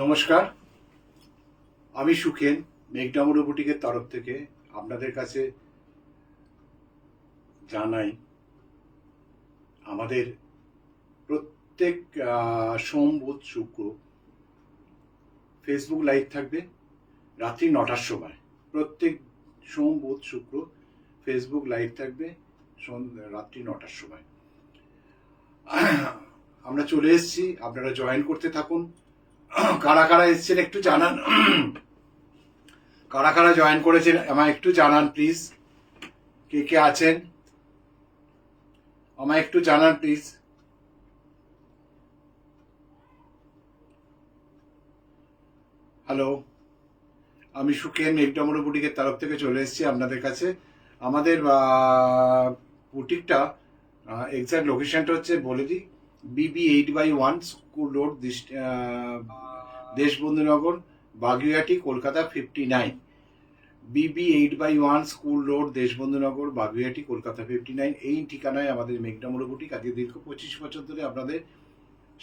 নমস্কার, আমি সুখেন মেঘডামরু বুটিকের তরফ থেকে আপনাদের কাছে জানাই আমাদের প্রত্যেক সোম বুধ শুক্র ফেসবুক লাইভ থাকবে রাত্রি 9টার সময়। প্রত্যেক সোম বুধ শুক্র ফেসবুক লাইভ থাকবে রাত্রি 9টার সময়। আমরা চলে এসেছি, আপনারা জয়েন করতে থাকুন। কারা কারা এসেছেন একটু জানান, কারা কারা জয়েন করেছেন আমায় একটু জানান প্লিজ। কে কে আছেন আমায় একটু জানান প্লিজ। হ্যালো, আমি সুখেন মেঘডামরু বুটিকের তরফ থেকে চলে এসেছি আপনাদের কাছে। আমাদের বুটিকটা এক্সাক্ট লোকেশনটা হচ্ছে বলে দিই, BB8/1 school road, Deshbandhunagar, Baguiati, Kolkata 59। BB8/1 school road, Deshbandhunagar, Baguiati, Kolkata 59। এই ঠিকানায় আমাদের মেঘডামরু বুটিক। আজকে দীর্ঘ 25 বছর ধরে আপনাদের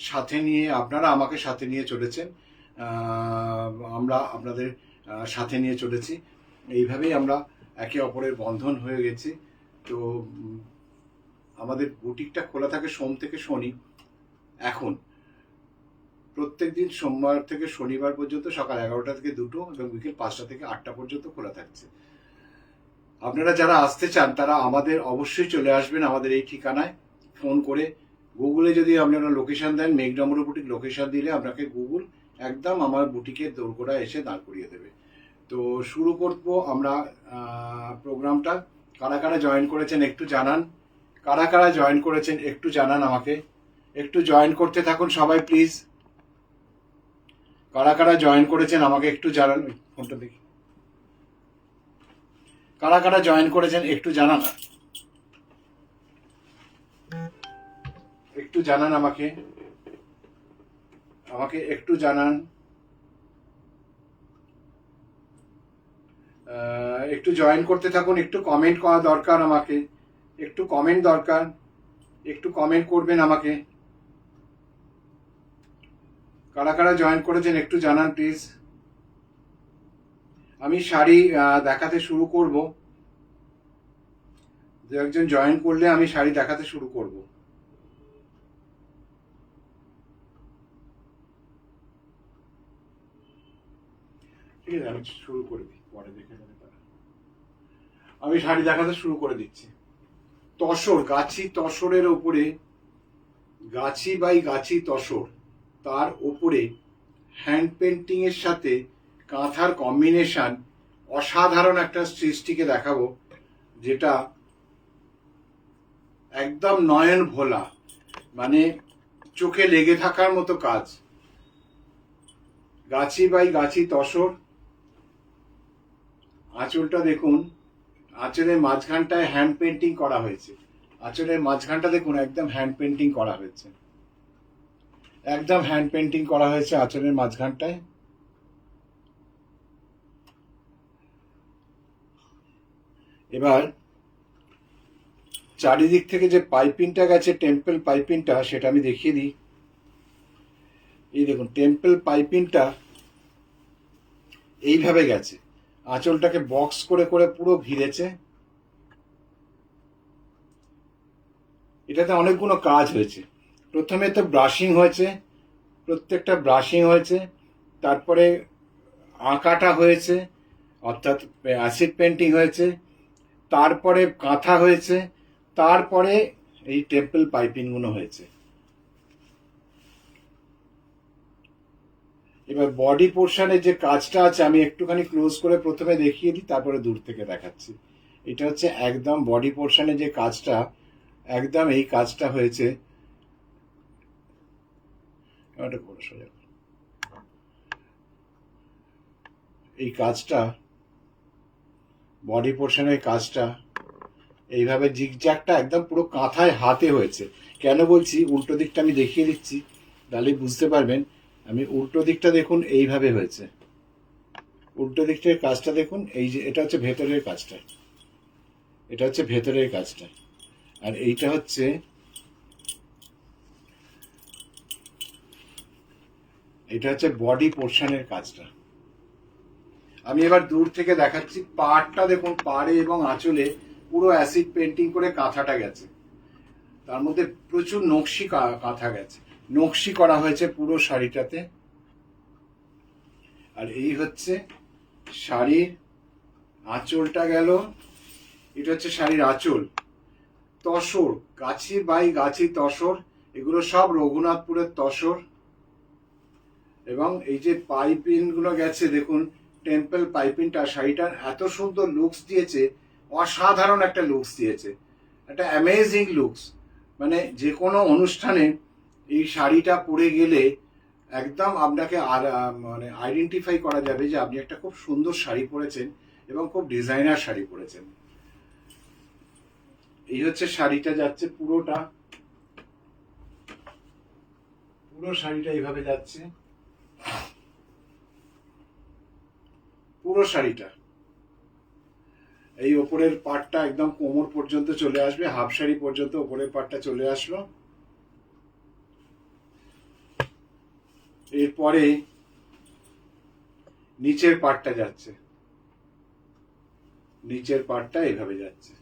সাথে নিয়ে, আপনারা আমাকে সাথে নিয়ে চলেছেন, আমরা আপনাদের সাথে নিয়ে চলেছি। এইভাবেই আমরা একে অপরের বন্ধন হয়ে গেছি। তো আমাদের বুটিকটা খোলা থাকে সোম থেকে শনি। এখন প্রত্যেক দিন সোমবার থেকে শনিবার পর্যন্ত সকাল 11টা থেকে 2টো এবং বিকেল 5টা থেকে 8টা পর্যন্ত খোলা থাকছে। আপনারা যারা আসতে চান তারা আমাদের অবশ্যই চলে আসবেন আমাদের এই ঠিকানায় ফোন করে। গুগলে যদি আপনারা লোকেশন দেন, মেঘডামরু বুটিক লোকেশন দিলে আপনাকে গুগল একদম আমার বুটিকের দোরগোড়ায় এসে দাঁড় করিয়ে দেবে। তো শুরু করব আমরা প্রোগ্রামটা। কারা কারা জয়েন করেছেন একটু জানান, কারা কারা জয়েন করেছেন একটু জানান আমাকে। একটু জয়েন করতে থাকুন সবাই প্লিজ। কারা কারা জয়েন করেছেন আমাকে একটু জানান। ফোনটা দেখি, কারা কারা জয়েন করেছেন একটু জানান, একটু জানান আমাকে, আমাকে একটু জানান। একটু জয়েন করতে থাকুন। একটু কমেন্ট করা দরকার আমাকে, একটু কমেন্ট দরকার, একটু কমেন্ট করবেন আমাকে। কারা কারা জয়েন করেছেন একটু জানান প্লিজ। আমি শাড়ি দেখাতে শুরু করব। দু একজন জয়েন করলে আমি শাড়ি দেখাতে শুরু করব। ঠিক আছে, আমি শুরু করে দিই, পরে দেখে নেবে তারা। আমি শাড়ি দেখাতে শুরু করে দিচ্ছি। তসর, গাছি তসরের ওপরে, গাছি বাই গাছি তসর, তার ওপরে হ্যান্ড পেন্টিং এর সাথে কাঁথার কম্বিনেশন অসাধারণ একটা সৃষ্টিকে দেখাবো, যেটা একদম নয়ন ভোলা, মানে চোখে লেগে থাকার মতো কাজ। গাছি বাই গাছি তসর। আঁচলটা দেখুন, আঁচলের মাঝখানটায় হ্যান্ড পেন্টিং করা হয়েছে। আঁচলের মাঝখানটা দেখুন, একদম হ্যান্ড পেন্টিং করা হয়েছে, একদম হ্যান্ড পেন্টিং করা হয়েছে আঁচলের মাঝখানটায়। এবার চারিদিক থেকে যে পাইপিংটা গেছে, টেম্পল পাইপিংটা, সেটা আমি দেখিয়ে দিই। এই দেখুন, টেম্পল পাইপিংটা এইভাবে গেছে, আঁচলটাকে বক্স করে করে পুরো ঘিরেছে। এটাতে অনেকগুলো কাজ হয়েছে। প্রথমে তো ব্রাশিং হয়েছে, প্রত্যেকটা ব্রাশিং হয়েছে, তারপরে আঁকাটা হয়েছে, অর্থাৎ অ্যাসিড পেন্টিং হয়েছে, তারপরে কাঁথা হয়েছে, তারপরে এই টেম্পল পাইপিংগুলো হয়েছে। এবার বডি পোর্শনে যে কাজটা আছে আমি একটুখানি ক্লোজ করে প্রথমে দেখিয়ে দিই, তারপরে দূর থেকে দেখাচ্ছি। এটা হচ্ছে একদম বডি পোর্শনে যে কাজটা, একদম এই কাজটা হয়েছে। এই কাজটা, বডি পোর্শনের কাজটা এইভাবে জিগজ্যাগটা একদম পুরো কাঁথায় হাতে হয়েছে। কেন বলছি, উল্টো দিকটা আমি দেখিয়ে দিচ্ছি, তাহলে বুঝতে পারবেন। আমি উল্টো দিকটা দেখুন, এইভাবে হয়েছে। উল্টো দিকটার কাজটা দেখুন, এই যে এটা হচ্ছে ভেতরের কাজটা, এটা হচ্ছে ভেতরের কাজটা, আর এইটা হচ্ছে এটা হচ্ছে বডি পোর্শনের কাজটা। আমি এবার দূর থেকে দেখাচ্ছি। পাড়টা দেখুন, পাড়ে এবং আঁচলে পুরো অ্যাসিড পেন্টিং করে কাঁথাটা গেছে, তার মধ্যে প্রচুর নকশি কাঁথা গেছে, নকশি করা হয়েছে পুরো শাড়িটাতে। আর এই হচ্ছে শাড়ির আঁচলটা গেল, এটা হচ্ছে শাড়ির আঁচল। তসর, গাছি বাই গাছি তসর, এগুলো সব রঘুনাথপুরের তসর। এবং এই যে পাইপিং গুলো গেছে দেখুন, টেম্পল পাইপিংটা শাড়িটার এত সুন্দর লুকস দিয়েছে, অসাধারণ একটা লুকস দিয়েছে, একটা অ্যামেজিং লুকস। মানে যে কোনো অনুষ্ঠানে এই শাড়িটা পরে গেলে একদম আপনাকে মানে আইডেন্টিফাই করা যাবে যে আপনি একটা খুব সুন্দর শাড়ি পরেছেন এবং খুব ডিজাইনার শাড়ি পরেছেন। এই হচ্ছে শাড়িটা যাচ্ছে পুরোটা, পুরো শাড়িটা এইভাবে যাচ্ছে, পুরো শাড়িটা। এই ওপরের পাটটা একদম কোমর পর্যন্ত চলে আসবে, হাফ শাড়ি পর্যন্ত ওপরের পাটটা চলে আসলো। এরপরে নিচের পাটটা যাচ্ছে, নিচের পাটটা এইভাবে যাচ্ছে।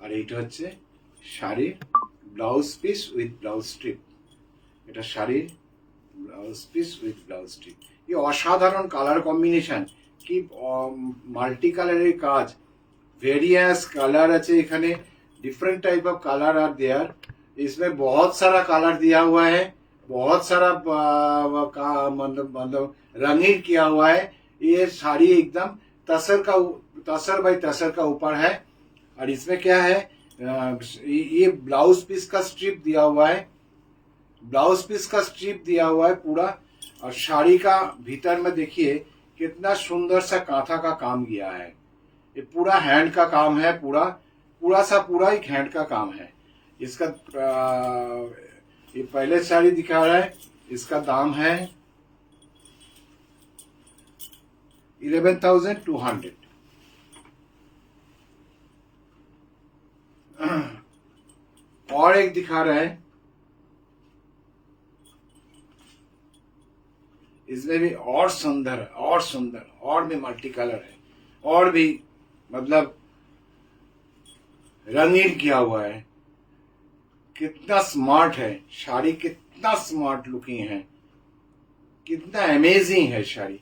আর এইটা হচ্ছে শাড়ির blouse piece with blouse strip. এটা শাড়ির blouse piece with blouse strip. ये অসাধারণ কালার কম্বিনেশন, কি মাল্টি কালারের কাজ, वेरियस कलर अच्छे एखाने, different type of colour are there. इसमें बहुत सारा कलर दिया हुआ है, बहुत सारा मतलब रंगीन किया हुआ है। ये साड़ी एकदम तसर का, तसर बाई तसर का ऊपर है। और इसमें क्या है, ये ब्लाउज पीस का स्ट्रिप दिया हुआ है, ब्लाउज पीस का स्ट्रिप दिया हुआ है पूरा। और साड़ी का भीतर में देखिए कितना सुंदर सा कांथा का काम किया है। ये पूरा हैंड का काम है, पूरा पूरा सा पूरा एक हैंड का काम है इसका। ये पहले साड़ी दिखा रहा है, इसका दाम है 11,200। और एक दिखा रहा है, इसमें भी और सुंदर, और सुंदर, और भी मल्टी कलर है, और भी मतलब रंगीन किया हुआ है। कितना स्मार्ट है साड़ी, कितना स्मार्ट लुकिंग है, कितना अमेजिंग है साड़ी।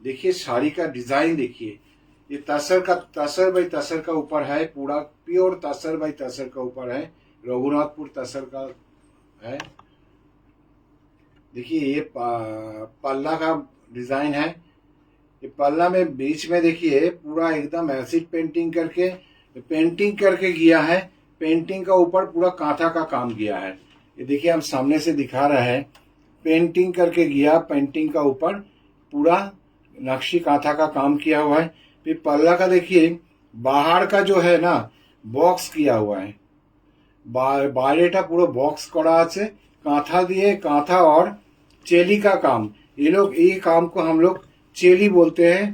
देखिए साड़ी का डिजाइन देखिए, ये तसर का, तसर बाई तसर का ऊपर है, पूरा प्योर तसर बाई तसर का ऊपर है, रघुनाथपुर तसर का है। देखिए ये पल्ला का डिजाइन है। ये पल्ला में बीच में देखिए पूरा एकदम एसिड पेंटिंग करके किया है। पेंटिंग का ऊपर पूरा कांथा का काम किया है। ये देखिए हम सामने से दिखा रहा है, पेंटिंग करके किया, पेंटिंग का ऊपर पूरा नक्शी कांथा का काम किया हुआ है। फिर पल्ला का देखिए बाहर का जो है ना, बॉक्स किया हुआ है, বাইরেটা পুরো বক্স করা আছে कांथा दिए, कांथा और चेली का काम। ये लोग, ये काम को हम लोग चेली बोलते हैं,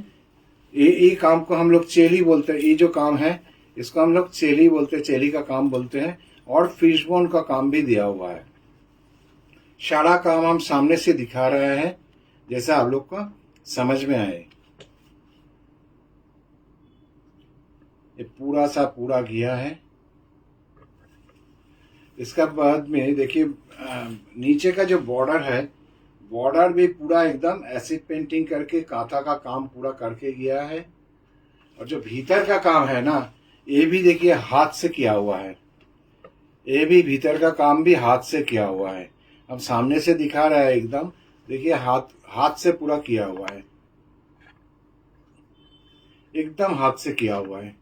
ये काम को हम लोग चेली बोलते हैं। ये जो काम है इसको हम लोग चेली बोलते हैं, चेली का काम बोलते हैं। और फिशबोन का काम भी दिया हुआ है। सारा काम हम सामने से दिखा रहे हैं जैसा आप लोग को समझ में आए। ये पूरा सा पूरा किया है। इसका बाद में देखिए नीचे का जो बॉर्डर है, बॉर्डर भी पूरा एकदम एसिड पेंटिंग करके कांथा का काम पूरा करके गया है। और जो भीतर का काम है ना, ये भी देखिए हाथ से किया हुआ है। ये भी भीतर का काम भी हाथ से किया हुआ है। हम सामने से दिखा रहा है एकदम, देखिए हाथ से पूरा किया हुआ है, एकदम हाथ से किया हुआ है।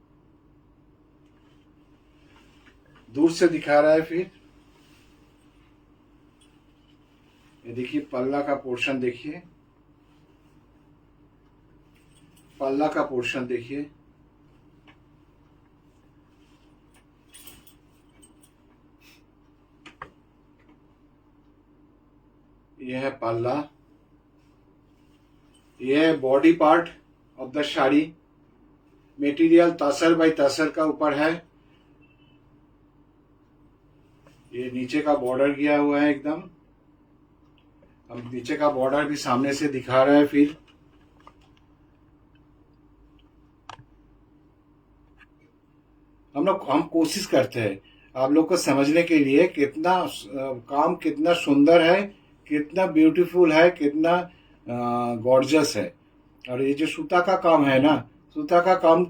दूर से दिखा रहा है। फिर ये देखिए पल्ला का पोर्शन देखिए, पल्ला का पोर्शन देखिए, यह है पल्ला, यह है body part. Of the sari. Material tussar by tussar का ऊपर है। ये नीचे का बॉर्डर किया हुआ है एकदम। हम नीचे का बॉर्डर भी सामने से दिखा रहे हैं। फिर हम कोशिश करते हैं आप लोग को समझने के लिए कितना काम कितना सुंदर है, कितना ब्यूटीफुल है, कितना गॉर्जियस है। और ये जो सूता का काम है ना, सूता का काम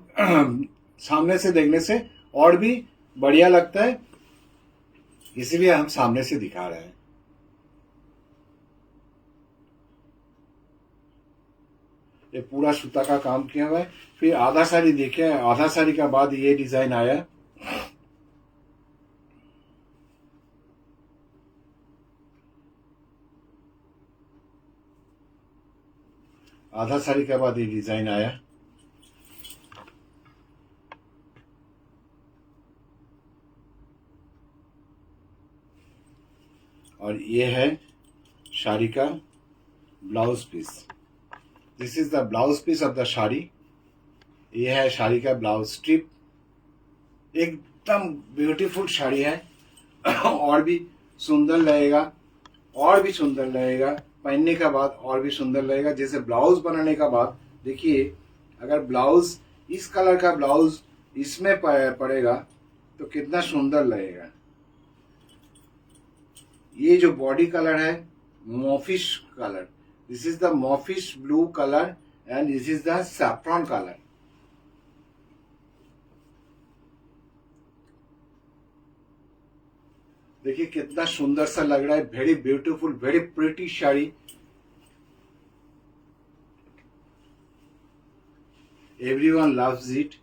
सामने से देखने से और भी बढ़िया लगता है, इसलिए हम सामने से दिखा रहे हैं। ये पूरा सूता का काम किया हुआ है। फिर आधा साड़ी देखिए, आधा साड़ी का बाद ये डिजाइन आया। आधा साड़ी के बाद ये डिजाइन आया। और ये है साड़ी का blouse piece. This is the blouse piece of the sari. ये है साड़ी का ब्लाउज स्ट्रिप। एकदम ब्यूटीफुल साड़ी है। और भी सुंदर लगेगा, और भी सुंदर लगेगा पहनने के बाद, और भी सुंदर लगेगा। जैसे ब्लाउज बनाने का बाद देखिए, अगर ब्लाउज इस कलर का ब्लाउज इसमें पड़ेगा तो कितना सुंदर लगेगा। ये जो बॉडी कलर है mauvish colour, this is the mauvish blue colour and this is the saffron colour. देखिए कितना सुंदर सा लग रहा है। Very beautiful, very pretty sari. Everyone loves it.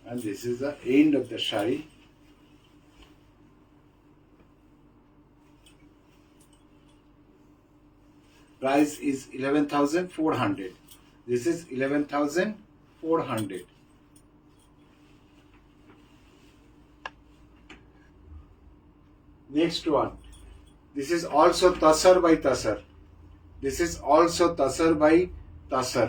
And this is the end of the sari. Price is 11,400. This is 11,400. Next one. This is also tasar by tasar. This is also tasar by tasar.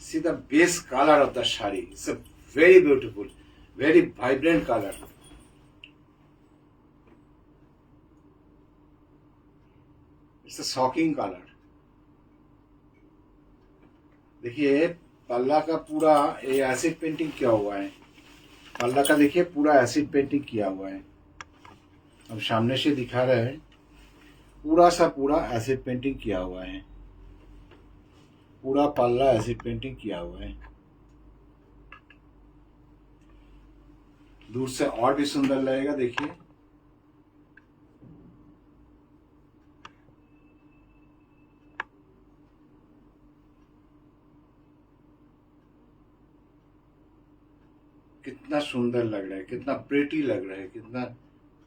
See the base color of the sari. It's a very beautiful, very vibrant color. It's a shocking color. देखिए पल्ला का पूरा ये acid painting किया हुआ है। पल्ला का देखिए पूरा एसिड पेंटिंग किया हुआ है। अब सामने से दिखा रहे हैं, पूरा सा पूरा एसिड पेंटिंग किया हुआ है। पूरा पल्ला एसिड पेंटिंग किया हुआ है। दूर से और भी सुंदर लगेगा। देखिए कितना सुंदर लग रहा है, कितना प्रेटी लग रहा है, कितना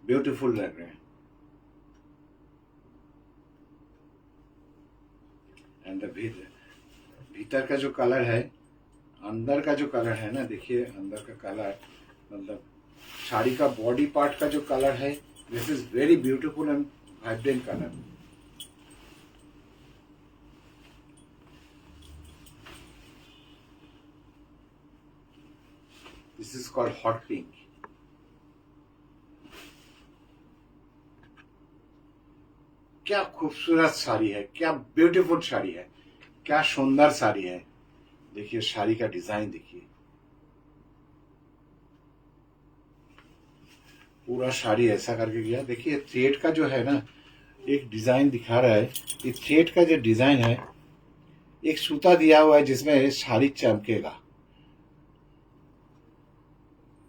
ब्यूटीफुल लग रहा है। एंड भीतर का जो कलर है, अंदर का जो कलर है ना, देखिए अंदर का कलर, मतलब साड़ी का बॉडी पार्ट का जो कलर है, this is very beautiful and vibrant colour. This is called hot pink. क्या खूबसूरत साड़ी है, क्या ब्यूटीफुल साड़ी है, क्या सुंदर साड़ी है। देखिए साड़ी का डिजाइन देखिए, पूरा साड़ी ऐसा करके गया। देखिए थ्रेड का जो है ना, एक डिजाइन दिखा रहा है। ये थ्रेड का जो डिजाइन है, एक सूता दिया हुआ है जिसमें साड़ी चमकेगा।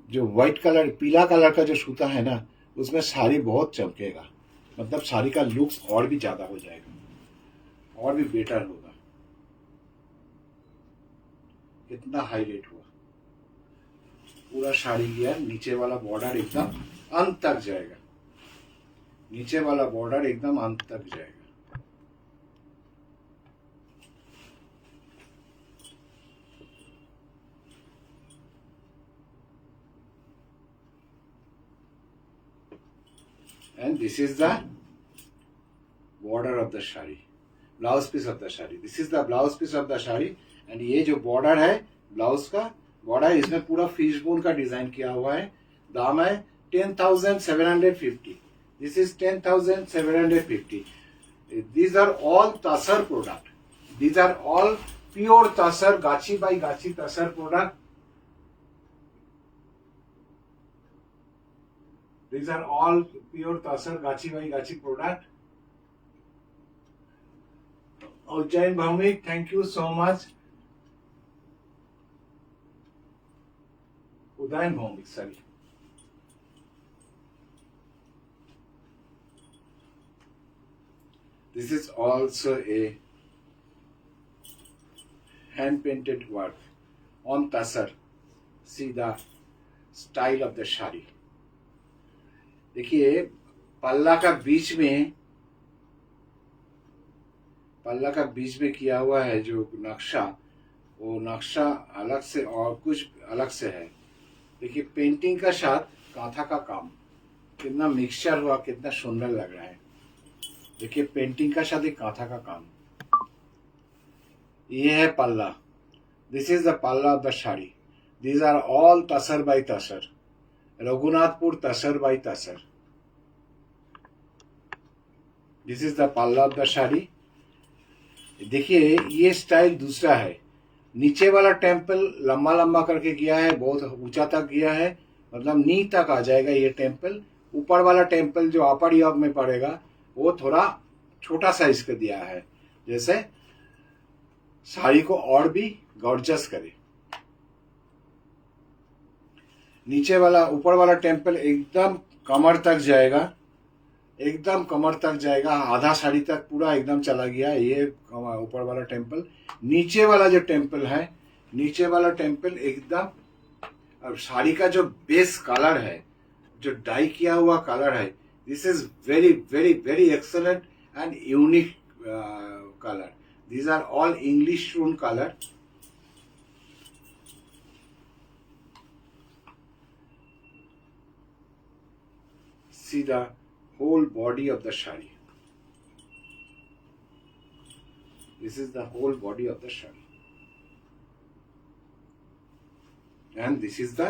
जो व्हाइट कलर, पीला कलर का जो सूता है ना, उसमें साड़ी बहुत चमकेगा। मतलब साड़ी का लुक्स और भी ज्यादा हो जाएगा, और भी बेटर होगा। कितना हाईलाइट हुआ। पूरा साड़ी गया, नीचे वाला बॉर्डर एकदम अंत तक जाएगा। नीचे वाला बॉर्डर एकदम अंत तक जाएगा। and this is the border of the shari, blouse piece of the sari. This is the blouse piece of the sari. And ये जो बॉर्डर है ब्लाउज का बॉर्डर, इसमें पूरा फिश बोन का डिजाइन किया हुआ है. दाम है 10,750. This is 10,750. These are all Tasar product. These are all pure Tasar, Gachi by Gachi Tasar product. These are all pure Tasar, Gachi by Gachi product. Ujjain Bhaumik, thank you so much. Udayan Bhaumik, sorry. This is also a hand painted work on Tasar. See the style of the shari. देखिए पल्ला का बीच में किया हुआ है जो नक्शा, वो नक्शा अलग से और कुछ अलग से है. देखिए पेंटिंग का साथ कांथा का काम कितना मिक्सचर हुआ, कितना सुंदर लग रहा है. देखिए पेंटिंग का साथ एक कांथा का काम. ये है पल्ला. This is the palla of the sari. These are all tussar by tussar, Raghunathpur tussar by tussar. This is the palla of the sari. देखिए ये स्टाइल दूसरा है. नीचे वाला टेम्पल लंबा लंबा करके किया है, बहुत ऊंचा तक किया है, मतलब नी तक आ जाएगा ये टेम्पल. ऊपर वाला टेम्पल जो अपर योग में पड़ेगा वो थोड़ा छोटा साइज का दिया है, जैसे साड़ी को और भी गॉर्जस करे. नीचे वाला ऊपर वाला टेम्पल एकदम कमर तक जाएगा, एकदम कमर तक जाएगा, आधा साड़ी तक पूरा एकदम चला गया ये ऊपर वाला टेम्पल. नीचे वाला जो टेम्पल है, नीचे वाला टेम्पल एकदम, और साड़ी का जो बेस कलर है, जो डाई किया हुआ कलर है, this is very very very excellent and unique colour. These are all English tone colour. See the whole body of the shari. This is the whole body of the shari. And this is the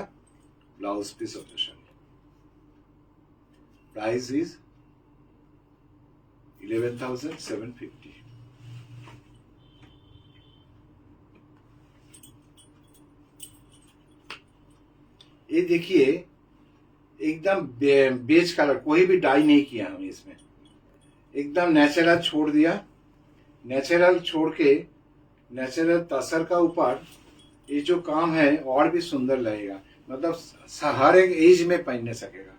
blouse piece of the shari. Price is 11,750. ये देखिए एकदम beige colour, कोई भी die नहीं किया हमने इसमें, एकदम नेचुरल छोड़ दिया. नेचुरल छोड़ के नेचुरल तसर का ऊपर ये जो काम है और भी सुंदर लगेगा. मतलब हर एक एज में पहनने सकेगा,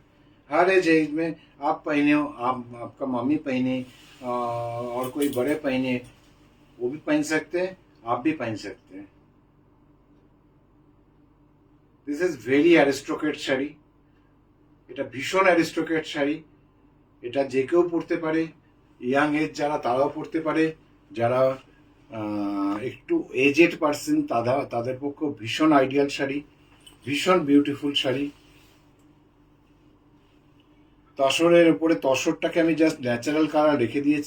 हर एज में आप पहने हो, आपका मम्मी पहने और कोई बड़े पहने, वो भी पहन सकते हैं, आप भी पहन सकते हैं. This is very aristocrat sari. এটা ভীষণ অ্যারিস্টোক্রেট শাড়ি. এটা যে কেউ পরতে পারে, ইয়াং এজ যারা তারাও পরতে পারে, যারা একটু এজেড পার্সন তাদের পক্ষে ভীষণ আইডিয়াল শাড়ি, ভীষণ বিউটিফুল শাড়ি. तसरेर ऊपर तसर के जस्ट नेचुरल कलर रेखे दिए.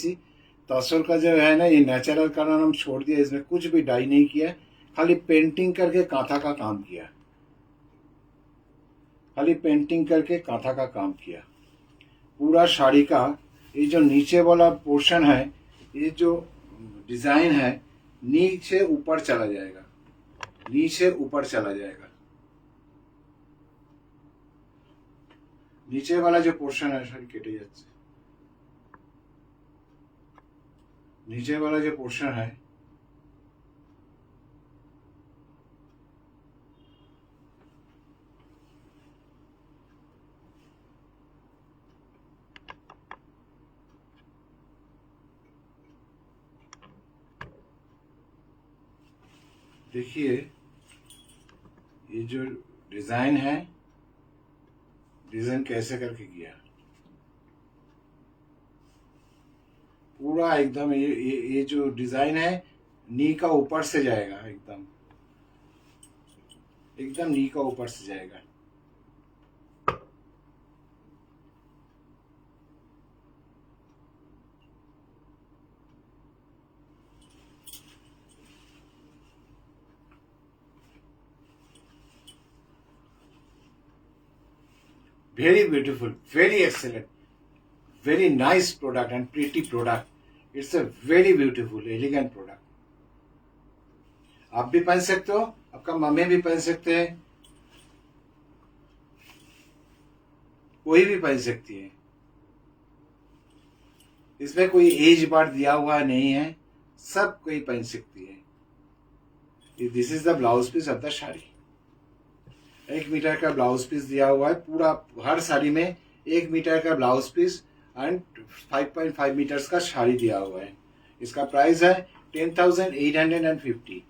तसर का जो है ना, ये नेचुरल कलर हम छोड़ दिया, इसमें कुछ भी डाई नहीं किया, खाली पेंटिंग करके कांथा का काम किया, खाली पेंटिंग करके कांथा का काम किया. पूरा साड़ी का ये जो नीचे वाला पोर्शन है, ये जो डिजाइन है, नीचे ऊपर चला जाएगा, नीचे ऊपर चला जाएगा. नीचे वाला जो पोर्शन है साड़ी केटे जाচ্ছে. नीचे वाला जो पोर्शन है देखिए, ये जो डिजाइन है, डिजाइन कैसे करके किया, पूरा एकदम ये जो डिजाइन है नी का ऊपर से जाएगा, एकदम एकदम नी का ऊपर से जाएगा. very beautiful, very excellent, very nice product and pretty product. It's a very beautiful, elegant product. आप भी पहन सकते हो, आपका मम्मी भी पहन सकते हैं, कोई भी पहन सकती है. इसमें कोई एज बार दिया हुआ नहीं है, सब कोई पहन सकती है. This is the blouse piece of the sari. 1 metre का ब्लाउज पीस दिया हुआ है, पूरा हर साड़ी में 1 मीटर का ब्लाउज पीस एंड 5.5 मीटर्स का साड़ी दिया हुआ है. इसका प्राइस है 10,850.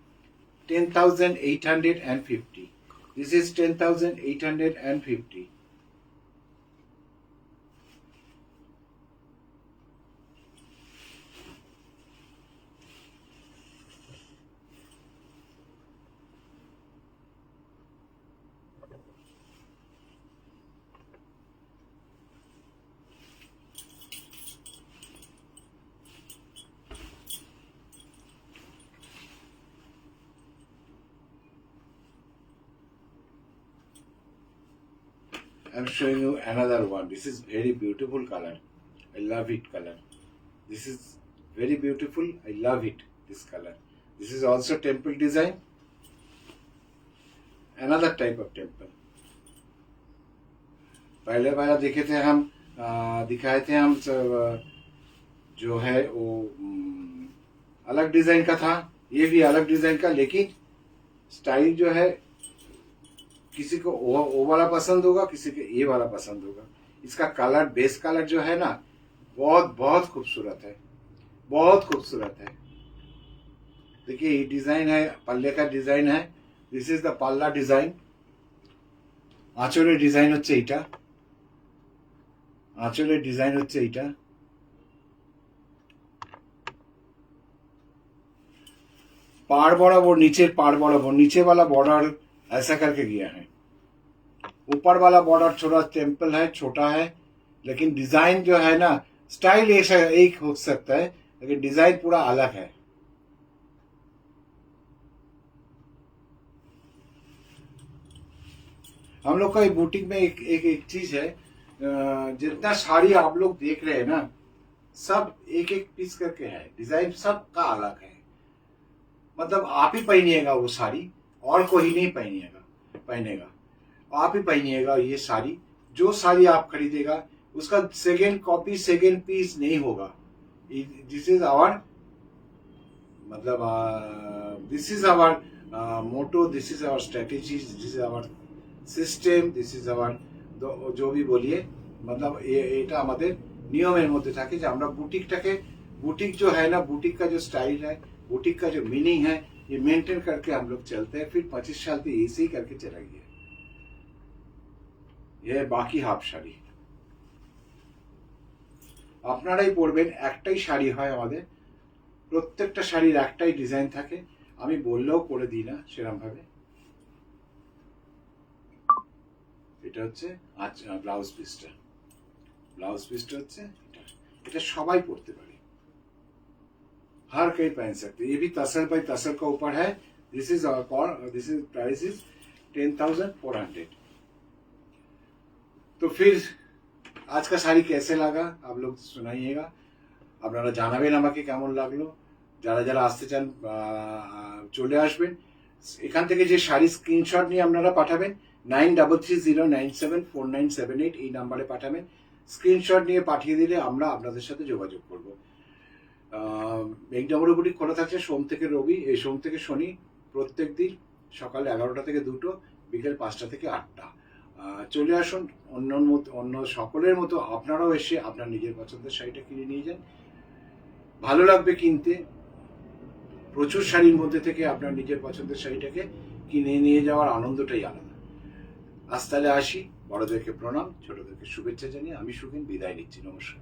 10,850. This is 10,850. I'm showing you another one. This is very beautiful color. I love it color. This is very beautiful. I love it. This color. This is also temple design. Another type of temple. पहले वाला देखे थे हम, दिखाए थे हम जो है वो अलग डिजाइन का था. ये भी अलग डिजाइन का, लेकिन स्टाइल जो है किसी को वो वाला पसंद होगा, किसी को ये वाला पसंद होगा. इसका कलर, बेस कलर जो है ना, बहुत बहुत खूबसूरत है, बहुत खूबसूरत है. देखिए ये डिजाइन है, पल्ले का डिजाइन है. दिस इज द पल्ला डिजाइन. आंचलेर डिजाइन হচ্ছে এটা, आंचलेर डिजाइन হচ্ছে এটা. पाड़ बराबर, नीचे पाड़ बराबर, नीचे वाला बॉर्डर ऐसा करके गया है. ऊपर वाला बॉर्डर थोड़ा टेम्पल है, छोटा है, लेकिन डिजाइन जो है ना, स्टाइल एक हो सकता है, लेकिन डिजाइन पूरा अलग है. हम लोग का बुटीक में एक चीज है, जितना साड़ी आप लोग देख रहे हैं ना, सब एक एक पीस करके है. डिजाइन सबका अलग है. मतलब आप ही पहनिएगा वो साड़ी, और कोई नहीं पहनेगा. आप ही पहनिएगा ये साड़ी. जो साड़ी आप खरीदेगा उसका सेकेंड कॉपी, सेकेंड पीस नहीं होगा. दिस इज आवर, मतलब this is our motto, this is our strategy, this is our system, this is our, जो भी बोलिए, मतलब এটা আমাদের নিয়মের মধ্যে থাকে যে আমরা বুটিকটাকে, बुटीक जो है ना, बुटीक का जो स्टाइल है, बुटीक का जो मीनिंग है, ये मेंटेन करके हम लोग चलते हैं. फिर 25 साल तो ऐसे ही करके चला गया. ये बाकी हाफ শাড়ি আপনারাই পরবেন. একটাই শাড়ি হয় আমাদের, প্রত্যেকটা শাড়ির একটাই ডিজাইন থাকে. আমি বললেও করে দিই না সেরকম ভাবে. এটা হচ্ছে ব্লাউজ পিসটা. ब्लाउज पीसটা হচ্ছে এটা. এটা সবাই পরতে পারে, हर कोई पहन सकते. ये भी तसल बाई तसल का ऊपर है. This is price is 10,400. तो फिर आज का শাড়ি कैसे लगा आप लोग सुनाइएगा. আপনারা জানাবেন আমাকে কেমন লাগলো. যারা যারা আসতে চান চলে আসবেন. এখান থেকে যে শাড়ি স্ক্রিনশট নিয়ে আপনারা পাঠাবেন 9330974978 এই নাম্বারে পাঠাবেন. স্ক্রিনশট নিয়ে পাঠিয়ে দিলে আমরা আপনাদের সাথে যোগাযোগ করব. মেঘডামরু বুটিক খোলা থাকছে সোম থেকে শনি প্রত্যেক দিন সকাল 11টা থেকে 2টো, বিকেল 5টা থেকে 8টা. চলে আসুন. অন্য সকলের মতো আপনারাও এসে আপনার নিজের পছন্দের শাড়িটা কিনে নিয়ে যান. ভালো লাগবে কিনতে. প্রচুর শাড়ির মধ্যে থেকে আপনার নিজের পছন্দের শাড়িটাকে কিনে নিয়ে যাওয়ার আনন্দটাই আলাদা. আজ তাহলে আসি. বড়দেরকে প্রণাম, ছোটদেরকে শুভেচ্ছা জানিয়ে আমি সুখিন বিদায় নিচ্ছি. নমস্কার.